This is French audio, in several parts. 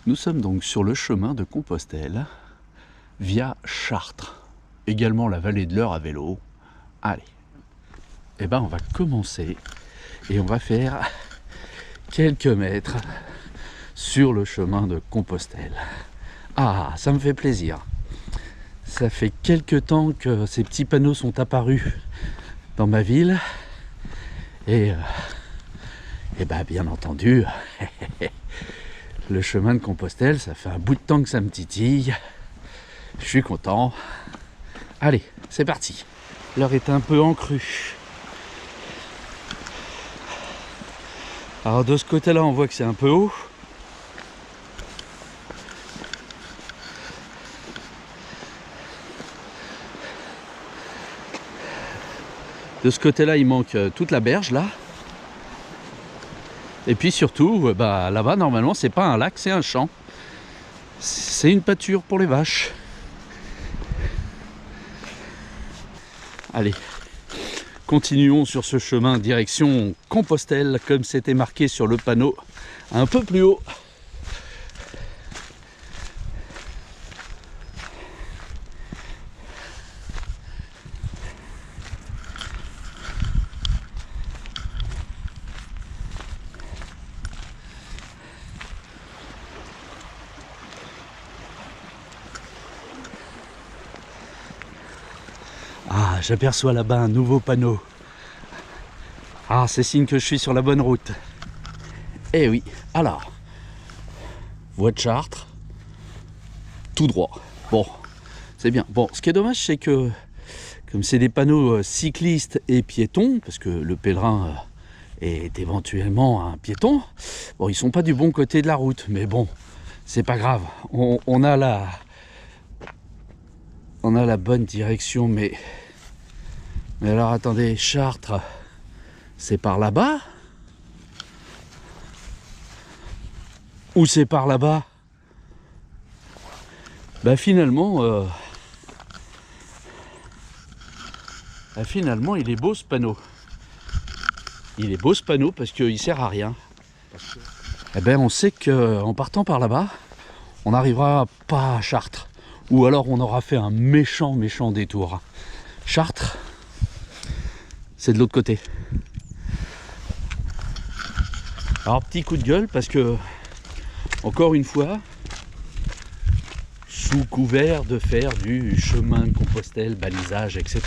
Nous sommes donc sur le chemin de Compostelle via Chartres, également la vallée de l'Eure à vélo. Allez, et ben on va commencer et on va faire quelques mètres sur le chemin de Compostelle. Ah, ça me fait plaisir. Ça fait quelques temps que ces petits panneaux sont apparus dans ma ville et ben bien entendu le chemin de Compostelle, ça fait un bout de temps que ça me titille. Je suis content. Allez, c'est parti. L'heure est un peu en crue. Alors de ce côté-là, on voit que c'est un peu haut. De ce côté-là, il manque toute la berge là. Et puis surtout, bah, là-bas, normalement, c'est pas un lac, c'est un champ. C'est une pâture pour les vaches. Allez, continuons sur ce chemin direction Compostelle, comme c'était marqué sur le panneau, un peu plus haut. Ah, j'aperçois là-bas un nouveau panneau. Ah, c'est signe que je suis sur la bonne route. Eh oui, alors, voie de Chartres, tout droit. Bon, c'est bien. Bon, ce qui est dommage, c'est que, comme c'est des panneaux cyclistes et piétons, parce que le pèlerin est éventuellement un piéton, bon, ils sont pas du bon côté de la route, mais bon, c'est pas grave. On a la bonne direction, mais alors attendez, Chartres, c'est par là-bas? Ou c'est par là-bas? Bah finalement, il est beau ce panneau. Il est beau ce panneau parce qu'il sert à rien. Eh ben on sait qu'en partant par là-bas, on n'arrivera pas à Chartres. Ou alors on aura fait un méchant détour. Chartres, c'est de l'autre côté. Alors petit coup de gueule parce que, encore une fois, sous couvert de faire du chemin de Compostelle, balisage, etc.,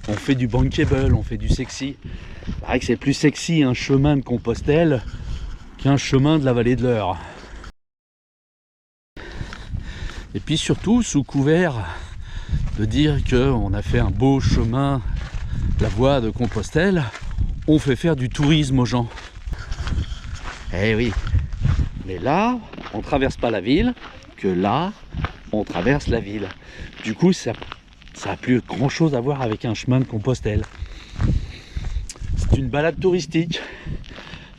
on fait du bankable, on fait du sexy. C'est vrai que c'est plus sexy un chemin de Compostelle qu'un chemin de la vallée de l'Eure. Et puis surtout, sous couvert de dire qu'on a fait un beau chemin, la voie de Compostelle, on fait faire du tourisme aux gens. Eh oui, mais là, on traverse pas la ville, que là, on traverse la ville. Du coup, ça n'a plus grand chose à voir avec un chemin de Compostelle. C'est une balade touristique.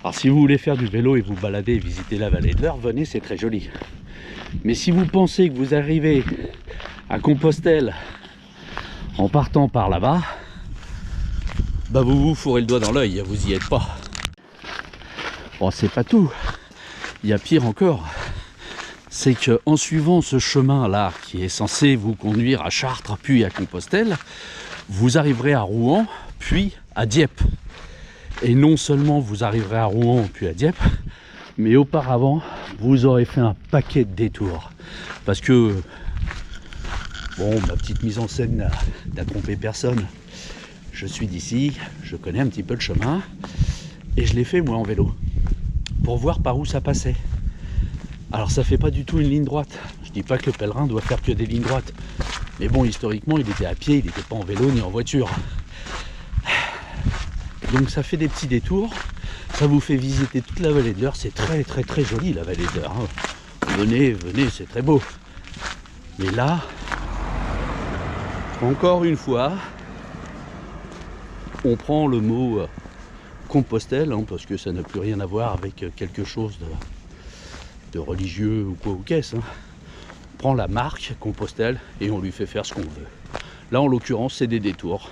Alors si vous voulez faire du vélo et vous balader et visiter la vallée de l'Eure, venez, c'est très joli. Mais si vous pensez que vous arrivez à Compostelle en partant par là-bas, bah vous vous fourrez le doigt dans l'œil, vous y êtes pas. Bon, c'est pas tout. Il y a pire encore. C'est qu'en suivant ce chemin-là, qui est censé vous conduire à Chartres, puis à Compostelle, vous arriverez à Rouen, puis à Dieppe. Et non seulement vous arriverez à Rouen, puis à Dieppe, mais auparavant, vous aurez fait un paquet de détours. Parce que, bon, ma petite mise en scène n'a trompé personne. Je suis d'ici, je connais un petit peu le chemin, et je l'ai fait moi en vélo, pour voir par où ça passait. Alors ça fait pas du tout une ligne droite. Je dis pas que le pèlerin doit faire que des lignes droites. Mais bon, historiquement, il était à pied, il n'était pas en vélo ni en voiture. Donc ça fait des petits détours. Ça vous fait visiter toute la vallée de l'Eure. C'est très joli la vallée de l'Eure. Venez, c'est très beau. Mais là, encore une fois, on prend le mot Compostelle, parce que ça n'a plus rien à voir avec quelque chose de religieux ou quoi ou qu'est-ce. On prend la marque Compostelle et on lui fait faire ce qu'on veut. Là, en l'occurrence, c'est des détours.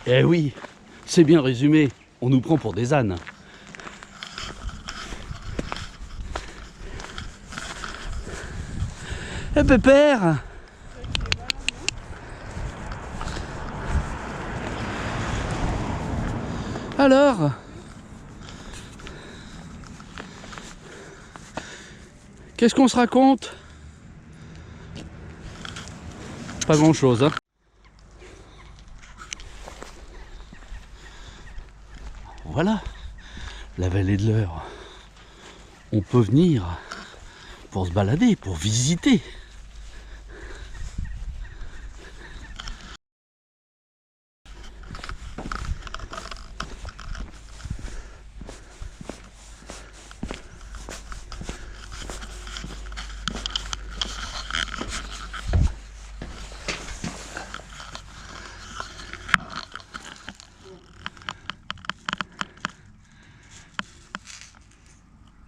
Eh oui, C'est bien résumé, on nous prend pour des ânes. Eh pépère! Alors? Qu'est-ce qu'on se raconte? Pas grand chose, hein. Voilà, la vallée de l'Eure. On peut venir pour se balader, pour visiter.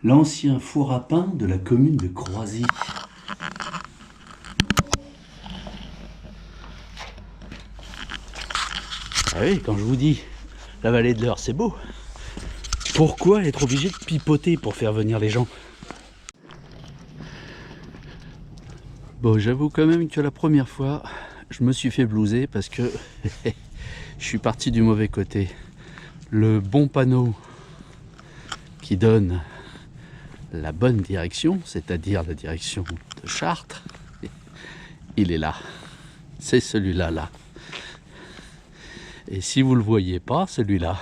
L'ancien four à pain de la commune de Croisy. Ah oui, quand je vous dis la vallée de l'Eure, c'est beau. Pourquoi être obligé de pipoter pour faire venir les gens? Bon, j'avoue quand même que la première fois, je me suis fait blouser parce que je suis parti du mauvais côté. Le bon panneau qui donne la bonne direction, c'est-à-dire la direction de Chartres, il est là. C'est celui-là, là. Et si vous ne le voyez pas, celui-là,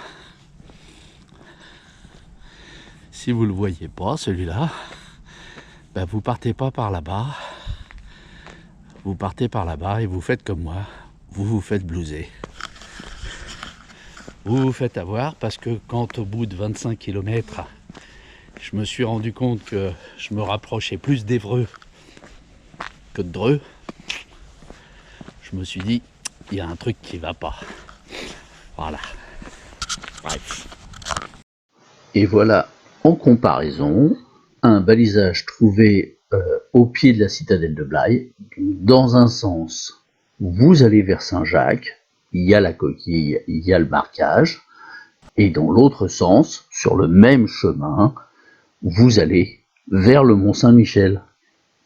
si vous ne le voyez pas, celui-là, ben vous partez pas par là-bas. Vous partez par là-bas et vous faites comme moi, vous vous faites blouser. Vous vous faites avoir parce que quand au bout de 25 km, je me suis rendu compte que je me rapprochais plus d'Évreux que de Dreux, je me suis dit, il y a un truc qui va pas. Voilà. Bref. Et voilà, en comparaison, un balisage trouvé au pied de la citadelle de Blaye. Dans un sens, vous allez vers Saint-Jacques, il y a la coquille, il y a le marquage, et dans l'autre sens, sur le même chemin, vous allez vers le Mont Saint-Michel.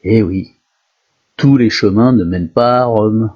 Eh oui, tous les chemins ne mènent pas à Rome.